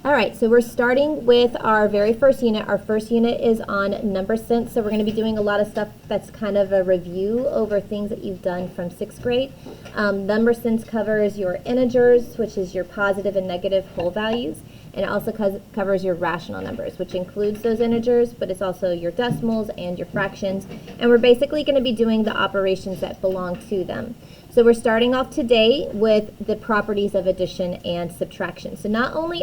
All right, so we're starting with our very first unit. Our first unit is on number sense, so we're going to be doing a lot of stuff that's kind of a review over things that you've done from 6th grade. Number sense covers your integers, which is your positive and negative whole values, and it also covers your rational numbers, which includes those integers, but it's also your decimals and your fractions, and we're basically going to be doing the operations that belong to them. So we're starting off today with the properties of addition and subtraction. So not only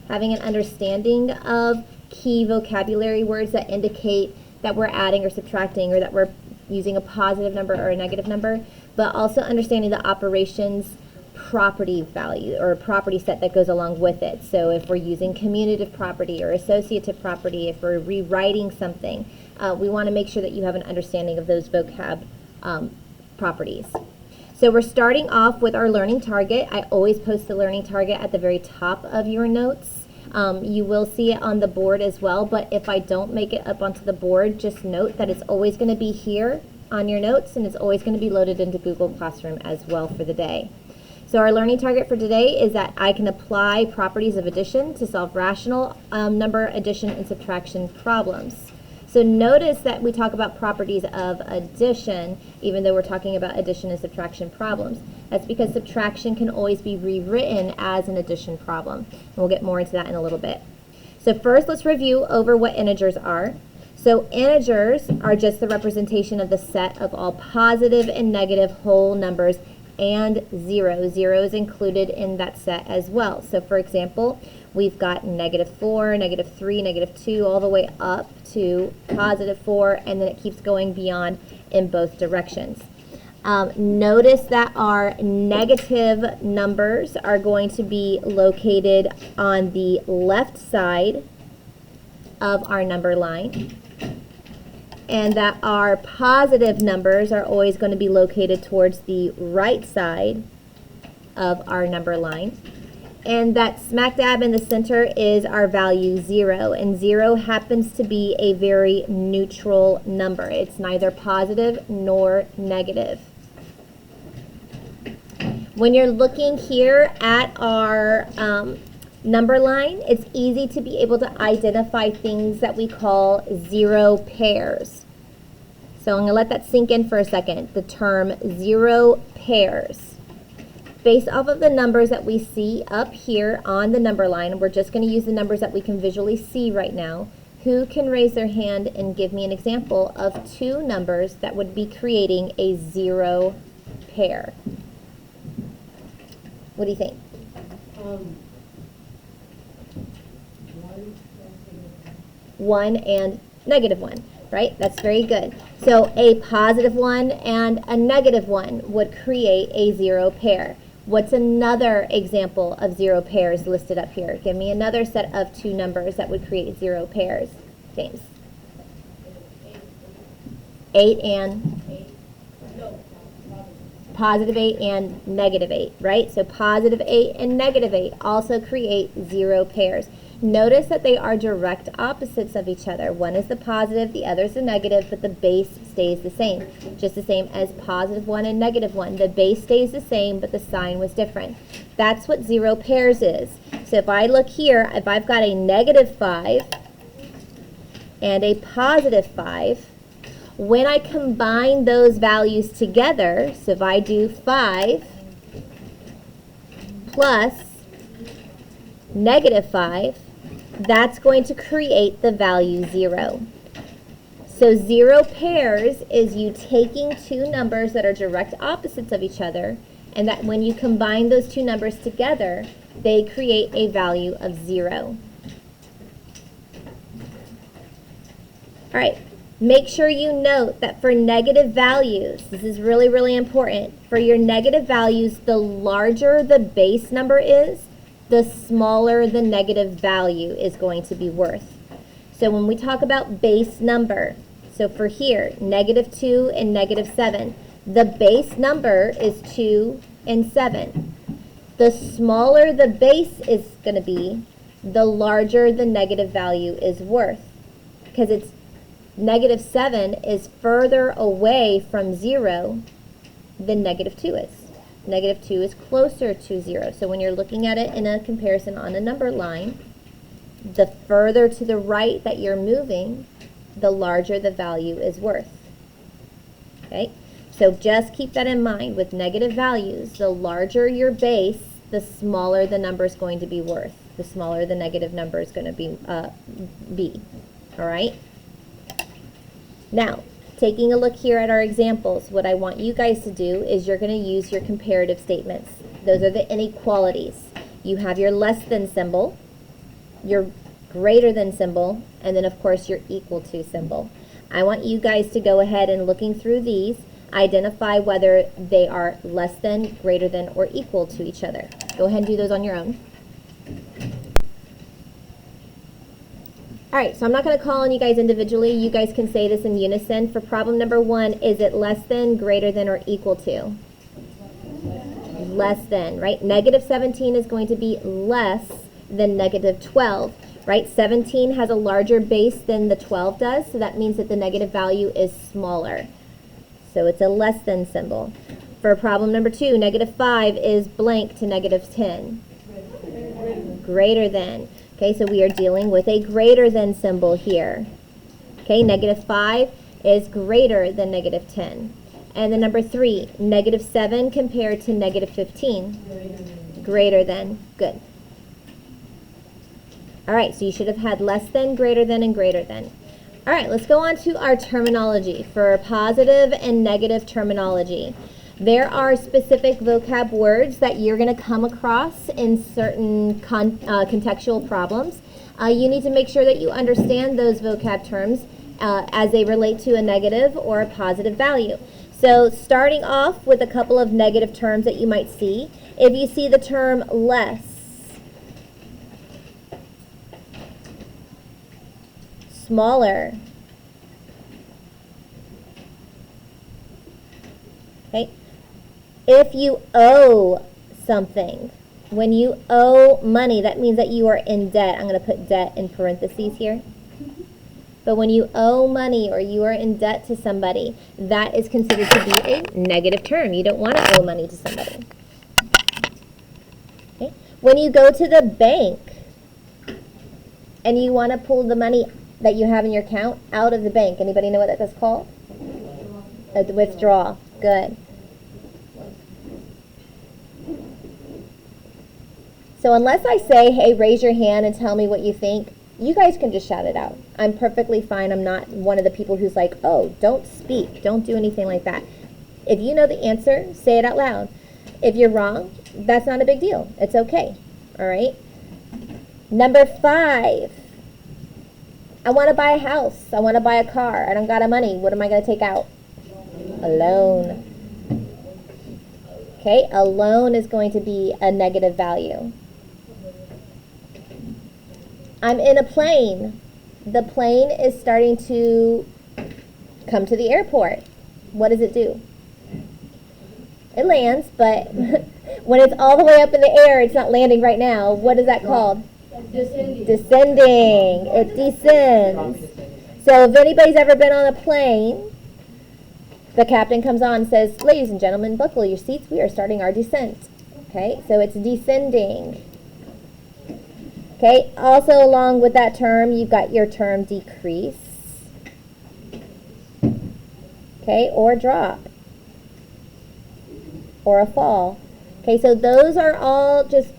having an understanding of key vocabulary words that indicate that we're adding or subtracting or that we're using a positive number or a negative number, but also understanding the operations property value or property set that goes along with it. So if we're using commutative property or associative property, if we're rewriting something, we want to make sure that you have an understanding of those vocab properties. So we're starting off with our learning target. I always post the learning target at the very top of your notes. You will see it on the board as well, but if I don't make it up onto the board, just note that it's always going to be here on your notes, and it's always going to be loaded into Google Classroom as well for the day. So our learning target for today is that I can apply properties of addition to solve rational number addition and subtraction problems. So notice that we talk about properties of addition, even though we're talking about addition and subtraction problems. That's because subtraction can always be rewritten as an addition problem. And we'll get more into that in a little bit. So first, let's review over what integers are. So integers are just the representation of the set of all positive and negative whole numbers and zero. Zero is included in that set as well. So for example, we've got -4, -3, -2, all the way up to +4, and then it keeps going beyond in both directions. Notice that our negative numbers are going to be located on the left side of our number line, and that our positive numbers are always going to be located towards the right side of our number line. And that smack dab in the center is our value 0, and 0 happens to be a very neutral number. It's neither positive nor negative. When you're looking here at our number line, it's easy to be able to identify things that we call zero pairs. So I'm going to let that sink in for a second, the term zero pairs. Based off of the numbers that we see up here on the number line, we're just going to use the numbers that we can visually see right now. Who can raise their hand and give me an example of two numbers that would be creating a zero pair? What do you think? One and -1, right? That's very good. So a positive 1 and a -1 would create a zero pair. What's another example of zero pairs listed up here? Give me another set of two numbers that would create zero pairs, James. 8 and +8 and -8, right? So +8 and -8 also create zero pairs. Notice that they are direct opposites of each other. One is the positive, the other is the negative, but the base stays the same. Just the same as +1 and -1. The base stays the same, but the sign was different. That's what zero pairs is. So if I look here, if I've got a -5 and a +5, when I combine those values together, so if I do 5 plus -5, that's going to create the value 0. So zero pairs is you taking two numbers that are direct opposites of each other, and that when you combine those two numbers together, they create a value of 0. All right, make sure you note that for negative values, this is really, really important. For your negative values, the larger the base number is, the smaller the negative value is going to be worth. So when we talk about base number, so for here, -2 and -7, the base number is 2 and 7. The smaller the base is going to be, the larger the negative value is worth, because it's -7 is further away from 0 than -2 is. Negative 2 is closer to 0. So when you're looking at it in a comparison on a number line, the further to the right that you're moving, the larger the value is worth. Okay? So just keep that in mind. With negative values, the larger your base, the smaller the number is going to be worth. The smaller the negative number is going to be. All right? Now, taking a look here at our examples, what I want you guys to do is you're going to use your comparative statements. Those are the inequalities. You have your less than symbol, your greater than symbol, and then of course your equal to symbol. I want you guys to go ahead and looking through these, identify whether they are less than, greater than, or equal to each other. Go ahead and do those on your own. All right, so I'm not going to call on you guys individually. You guys can say this in unison. For problem number 1, is it less than, greater than, or equal to? Less than, right? Negative 17 is going to be less than negative 12, right? 17 has a larger base than the 12 does, so that means that the negative value is smaller. So it's a less than symbol. For problem number 2, negative 5 is blank to negative 10. Greater than. Okay, so we are dealing with a greater than symbol here. Okay, negative 5 is greater than negative 10. And then number 3, negative 7 compared to negative 15. Greater than. Good. All right, so you should have had less than, greater than, and greater than. All right, let's go on to our terminology for positive and negative terminology. There are specific vocab words that you're going to come across in certain contextual problems. You need to make sure that you understand those vocab terms as they relate to a negative or a positive value. So starting off with a couple of negative terms that you might see. If you see the term less, smaller, okay? If you owe something, when you owe money, that means that you are in debt. I'm going to put debt in parentheses here. But when you owe money or you are in debt to somebody, that is considered to be a negative term. You don't want to owe money to somebody. Okay? When you go to the bank and you want to pull the money that you have in your account out of the bank, anybody know what that's called? A withdrawal. Good. So unless I say, hey, raise your hand and tell me what you think, you guys can just shout it out. I'm perfectly fine. I'm not one of the people who's like, oh, don't speak. Don't do anything like that. If you know the answer, say it out loud. If you're wrong, that's not a big deal. It's okay. All right? Number 5. I want to buy a house. I want to buy a car. I don't got a money. What am I going to take out? A loan. Okay, a loan is going to be a negative value. I'm in a plane. The plane is starting to come to the airport. What does it do? It lands, but when it's all the way up in the air, it's not landing right now. What is that called? Descending. Descending. It descends. So if anybody's ever been on a plane, the captain comes on and says, ladies and gentlemen, buckle your seats. We are starting our descent. Okay, so it's descending. Okay, also along with that term, you've got your term decrease. Okay, or drop. Or a fall. Okay, so those are all just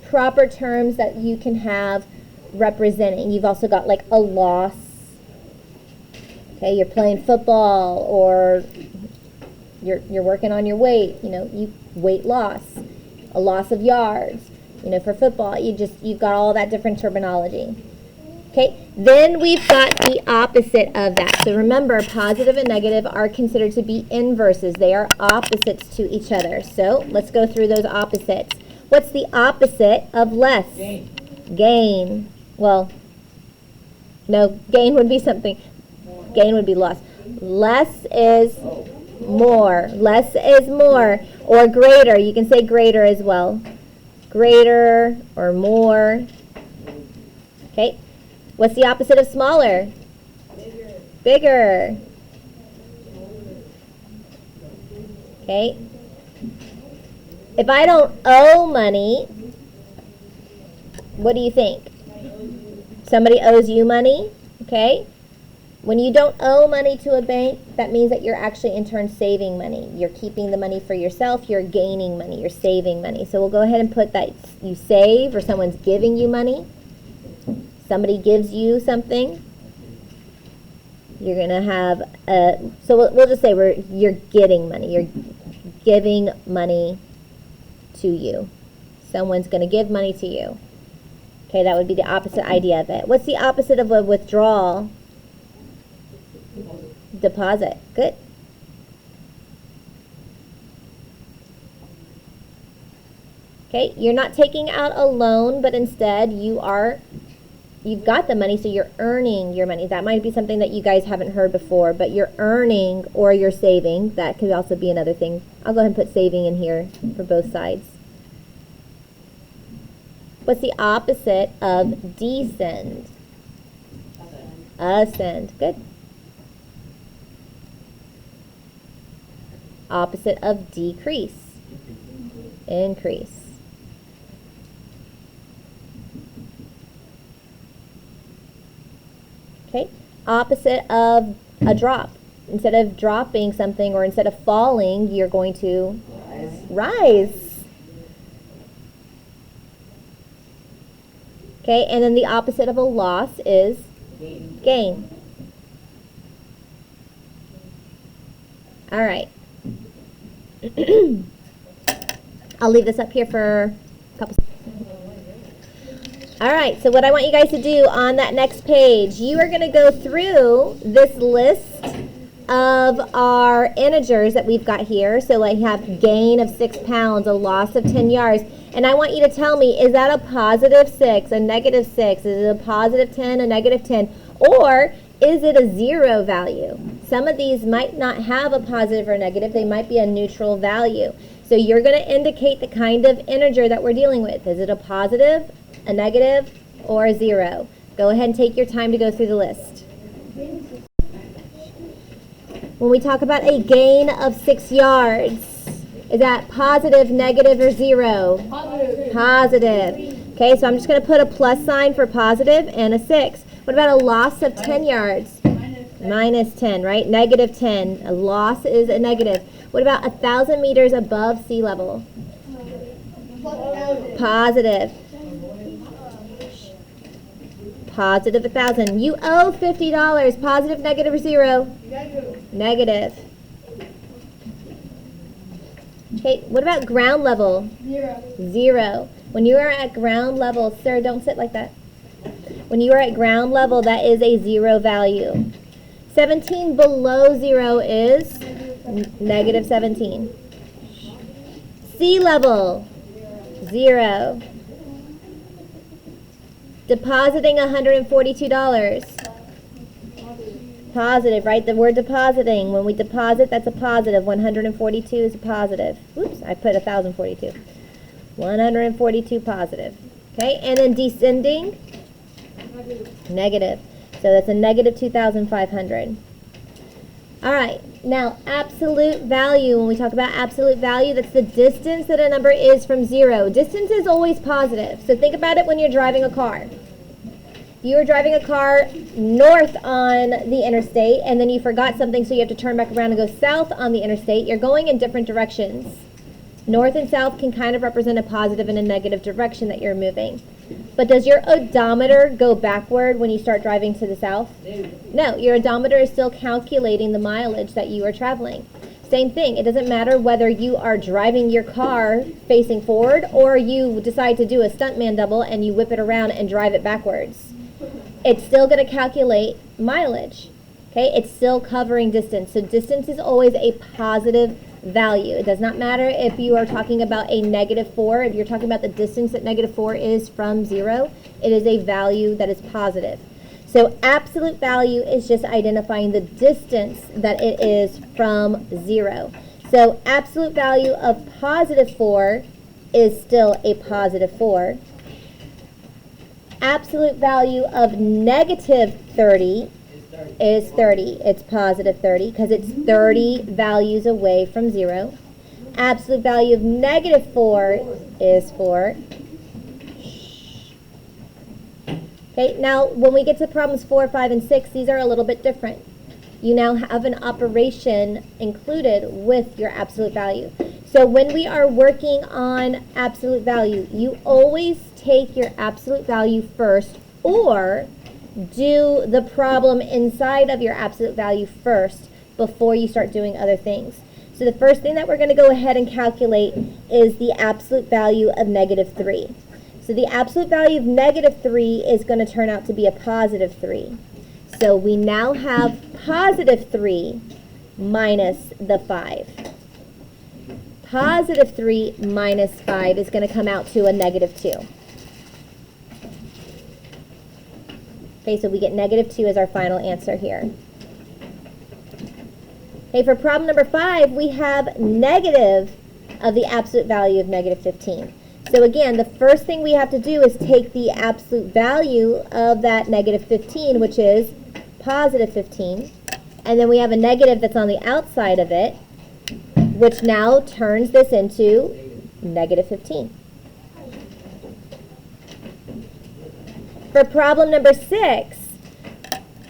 proper terms that you can have representing. You've also got like a loss. Okay, you're playing football or you're working on your weight, weight loss, a loss of yards. For football, you've got all that different terminology. Okay, then we've got the opposite of that. So remember, positive and negative are considered to be inverses. They are opposites to each other. So let's go through those opposites. What's the opposite of less? Gain. Well, no, gain would be something. Gain would be loss. Less is more. Less is more. Or greater. You can say greater as well. Greater or more. Okay. What's the opposite of smaller? Bigger. Bigger. Okay. If I don't owe money, what do you think? Somebody owes you money, okay? When you don't owe money to a bank, that means that you're actually in turn saving money. You're keeping the money for yourself, you're gaining money, you're saving money. So we'll go ahead and put that you save, or someone's giving you money. Somebody gives you something. You're going to have so we'll just say you're getting money. You're giving money to you. Someone's going to give money to you. Okay, that would be the opposite idea of it. What's the opposite of a withdrawal? Deposit. Good. Okay, you're not taking out a loan, but instead you've got the money, so you're earning your money. That might be something that you guys haven't heard before, but you're earning or you're saving. That could also be another thing. I'll go ahead and put saving in here for both sides. What's the opposite of descend? Ascend. Good. Opposite of decrease? Increase. Okay. Opposite of a drop. Instead of dropping something, or instead of falling, you're going to rise. Okay, and then the opposite of a loss is gain. All right. I'll leave this up here for a couple seconds. All right, so what I want you guys to do on that next page, you are going to go through this list of our integers that we've got here. So I have gain of 6 pounds, a loss of 10 yards. And I want you to tell me, is that a positive 6, a negative 6? Is it a positive 10, a negative 10? Or is it a 0 value? Some of these might not have a positive or negative. They might be a neutral value. So you're going to indicate the kind of integer that we're dealing with. Is it a positive, a negative, or a 0? Go ahead and take your time to go through the list. When we talk about a gain of 6 yards, is that positive, negative, or 0? Positive. Positive. Okay, so I'm just going to put a plus sign for positive and a 6. What about a loss of 10 yards? Minus 10, right? Negative 10. A loss is a negative. What about 1,000 meters above sea level? Positive. Positive 1,000. You owe $50. Positive, negative, or 0? Negative. Okay, what about ground level? 0. When you are at ground level, sir, don't sit like that. When you are at ground level, that is a 0 value. 17 below 0 is negative 17. Sea level, 0. Depositing $142. Positive, right? The word depositing. When we deposit, that's a positive. 142 is a positive. Oops, I put 1,042. 142 positive. Okay, and then descending, negative. So that's a negative 2,500. All right, now absolute value. When we talk about absolute value, that's the distance that a number is from 0. Distance is always positive. So think about it when you're driving a car. You were driving a car north on the interstate, and then you forgot something, so you have to turn back around and go south on the interstate. You're going in different directions. North and south can kind of represent a positive and a negative direction that you're moving. But does your odometer go backward when you start driving to the south? No, your odometer is still calculating the mileage that you are traveling. Same thing. It doesn't matter whether you are driving your car facing forward or you decide to do a stuntman double and you whip it around and drive it backwards. It's still going to calculate mileage. Okay, it's still covering distance. So distance is always a positive value. It does not matter if you are talking about a negative 4. If you're talking about the distance that negative 4 is from 0, it is a value that is positive. So absolute value is just identifying the distance that it is from 0. So absolute value of positive 4 is still a positive 4. Absolute value of negative 30 is 30. It's positive 30 because it's 30 values away from 0. absolute value of negative 4 is 4. Okay, now when we get to problems 4, 5, and 6, these are a little bit different. You now have an operation included with your absolute value. So when we are working on absolute value, you always take your absolute value first, or do the problem inside of your absolute value first before you start doing other things. So the first thing that we're going to go ahead and calculate is the absolute value of negative 3. So the absolute value of negative 3 is going to turn out to be a positive 3. So we now have positive 3 minus the 5. Positive 3 minus 5 is going to come out to a negative 2. Okay, so we get negative 2 as our final answer here. Okay, for problem number 5, we have negative of the absolute value of negative 15. So again, the first thing we have to do is take the absolute value of that negative 15, which is positive 15, and then we have a negative that's on the outside of it, which now turns this into negative 15. For problem number 6,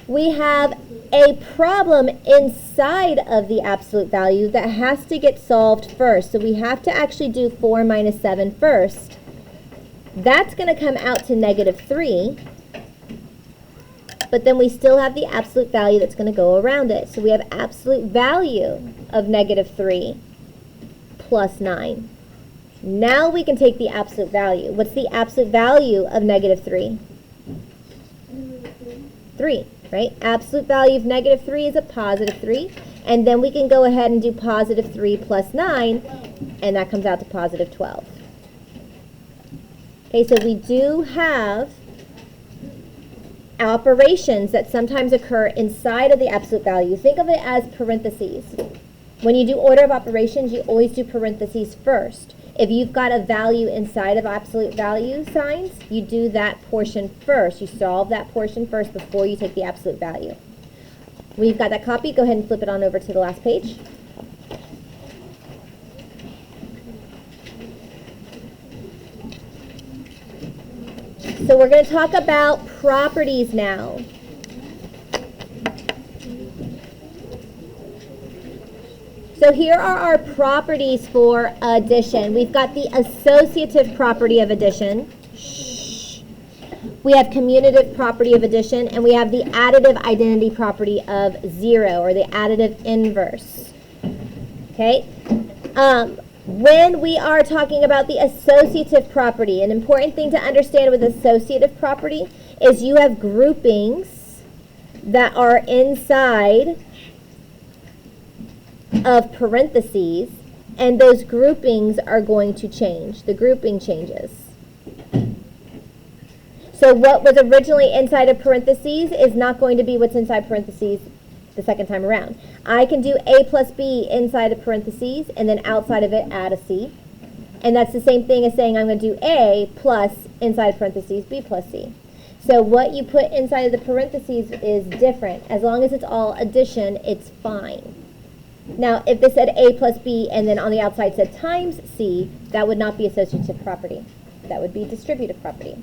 we have a problem inside of the absolute value that has to get solved first. So we have to actually do 4 minus 7 first. That's going to come out to negative 3. But then we still have the absolute value that's going to go around it. So we have absolute value of negative 3 plus 9. Now we can take the absolute value. What's the absolute value of negative 3? 3, right? Absolute value of negative 3 is a positive 3. And then we can go ahead and do positive 3 plus 9, and that comes out to positive 12. Okay, so we do have operations that sometimes occur inside of the absolute value. Think of it as parentheses. When you do order of operations, you always do parentheses first. If you've got a value inside of absolute value signs, you do that portion first. You solve that portion first before you take the absolute value. When you've got that copy, go ahead and flip it on over to the last page. So we're going to talk about properties now. So here are our properties for addition. We've got the associative property of addition. We have commutative property of addition, and we have the additive identity property of 0, or the additive inverse. Okay? When we are talking about the associative property, an important thing to understand with associative property is you have groupings that are inside of parentheses, and those groupings are going to change. The grouping changes. So what was originally inside of parentheses is not going to be what's inside parentheses the second time around. I can do A plus B inside of parentheses, and then outside of it add a C. And that's the same thing as saying I'm going to do A plus inside parentheses B plus C. So what you put inside of the parentheses is different. As long as it's all addition, it's fine. Now, if this said A plus B and then on the outside said times C, that would not be associative property. That would be distributive property.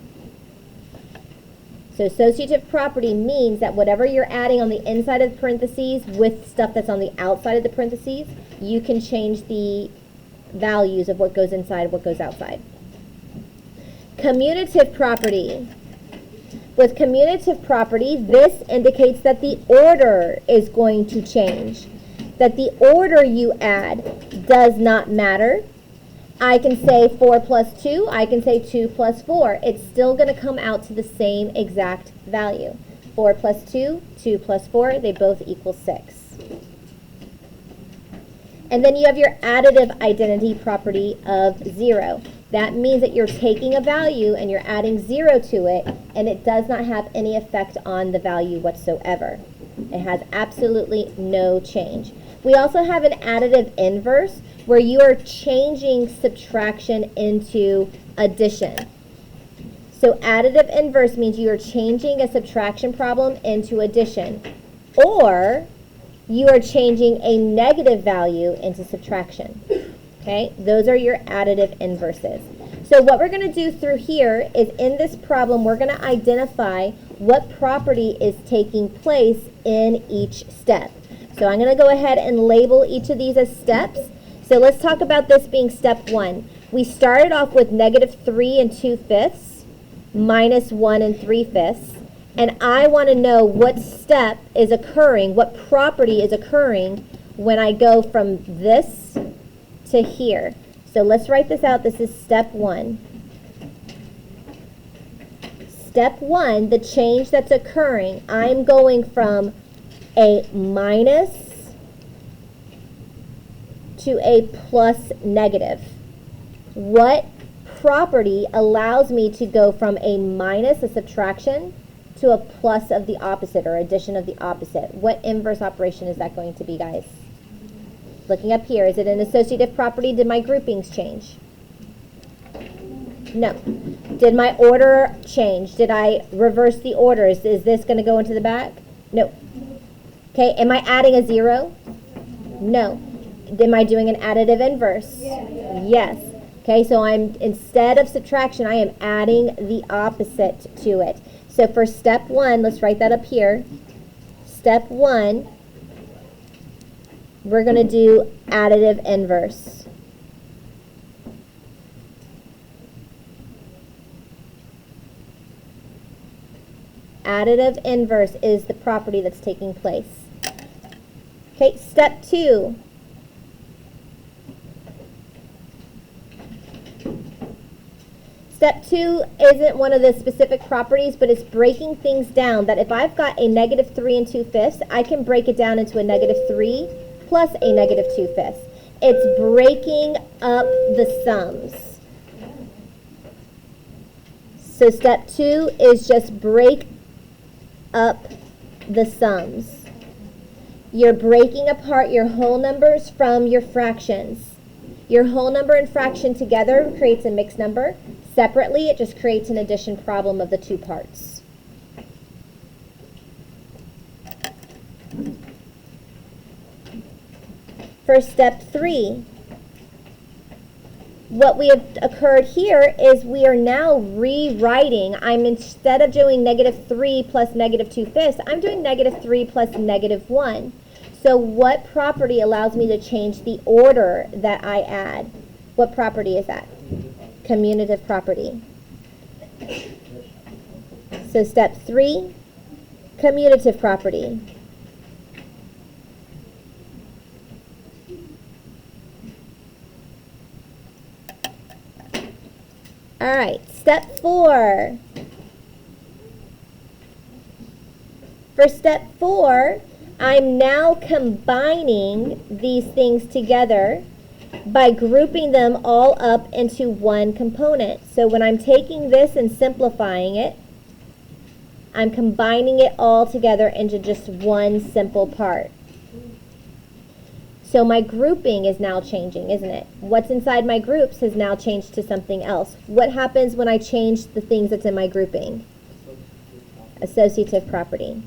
So associative property means that whatever you're adding on the inside of the parentheses with stuff that's on the outside of the parentheses, you can change the values of what goes inside and what goes outside. Commutative property. With commutative property, this indicates that the order is going to change. That the order you add does not matter. I can say 4 plus 2, I can say 2 plus 4. It's still going to come out to the same exact value. 4 plus 2, 2 plus 4, they both equal 6. And then you have your additive identity property of 0. That means that you're taking a value and you're adding 0 to it, and it does not have any effect on the value whatsoever. It has absolutely no change. We also have an additive inverse, where you are changing subtraction into addition. So additive inverse means you are changing a subtraction problem into addition, or you are changing a negative value into subtraction. Okay, those are your additive inverses. So what we're going to do through here is in this problem, we're going to identify what property is taking place in each step. So I'm going to go ahead and label each of these as steps. So let's talk about this being step 1. We started off with negative 3 2/5 minus 1 3/5. And I want to know what step is occurring, what property is occurring when I go from this to here. So let's write this out. This is step 1. Step 1, the change that's occurring, I'm going from a minus to a plus negative. What property allows me to go from a minus, a subtraction, to a plus of the opposite or addition of the opposite? What inverse operation is that going to be, guys? Looking up here, is it an associative property? Did my groupings change? No. Did my order change? Did I reverse the orders? Is this going to go into the back? No. Okay, am I adding a 0? No. Am I doing an additive inverse? Yes. Okay, so instead of subtraction, I am adding the opposite to it. So for step 1, let's write that up here. Step 1, we're going to do additive inverse. Additive inverse is the property that's taking place. Okay, step 2. Step 2 isn't one of the specific properties, but it's breaking things down, that if I've got a negative 3 2/5, I can break it down into a negative 3 plus a negative 2/5. It's breaking up the sums. So step 2 is just break up the sums. You're breaking apart your whole numbers from your fractions. Your whole number and fraction together creates a mixed number. Separately, it just creates an addition problem of the two parts. For step 3, what we have occurred here is we are now rewriting. Instead of doing negative 3 plus negative 2/5, I'm doing negative 3 plus negative 1. So what property allows me to change the order that I add? What property is that? Commutative property. So step 3, commutative property. All right, step 4. For step 4, I'm now combining these things together by grouping them all up into one component. So when I'm taking this and simplifying it, I'm combining it all together into just one simple part. So my grouping is now changing, isn't it? What's inside my groups has now changed to something else. What happens when I change the things that's in my grouping? Associative property.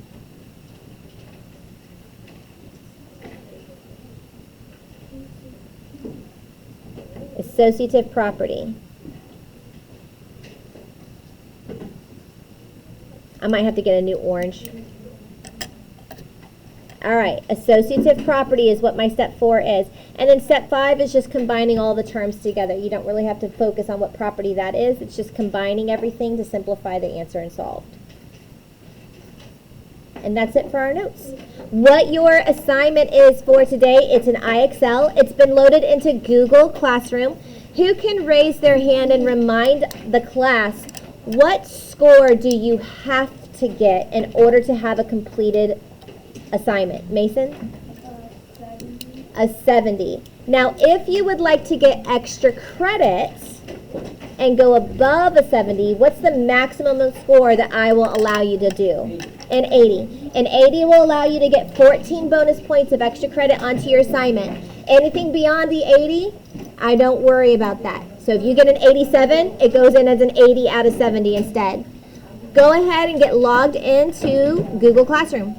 Associative property. I might have to get a new orange. All right, associative property is what my step 4 is. And then step 5 is just combining all the terms together. You don't really have to focus on what property that is. It's just combining everything to simplify the answer and solve. And that's it for our notes. What your assignment is for today, it's an IXL. It's been loaded into Google Classroom. Who can raise their hand and remind the class, what score do you have to get in order to have a completed assignment? Mason? A 70. Now, if you would like to get extra credits and go above a 70, what's the maximum score that I will allow you to do? An 80. An 80 will allow you to get 14 bonus points of extra credit onto your assignment. Anything beyond the 80, I don't worry about that. So if you get an 87, it goes in as an 80 out of 70 instead. Go ahead and get logged into Google Classroom.